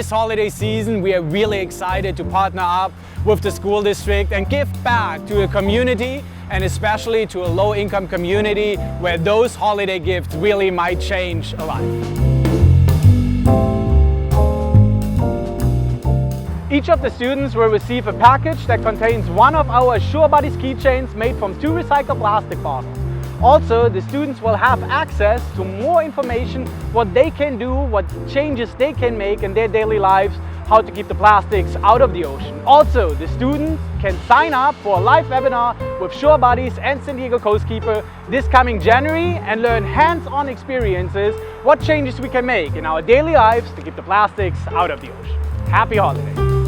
This holiday season, we are really excited to partner up with the school district and give back to a community, and especially to a low-income community where those holiday gifts really might change a life. Each of the students will receive a package that contains one of our Sure Buddies keychains made from 2 recycled plastic bottles. Also, the students will have access to more information, what they can do, what changes they can make in their daily lives, how to keep the plastics out of the ocean. Also, the students can sign up for a live webinar with Sure Buddies and San Diego Coastkeeper this coming January and learn hands-on experiences, what changes we can make in our daily lives to keep the plastics out of the ocean. Happy holidays!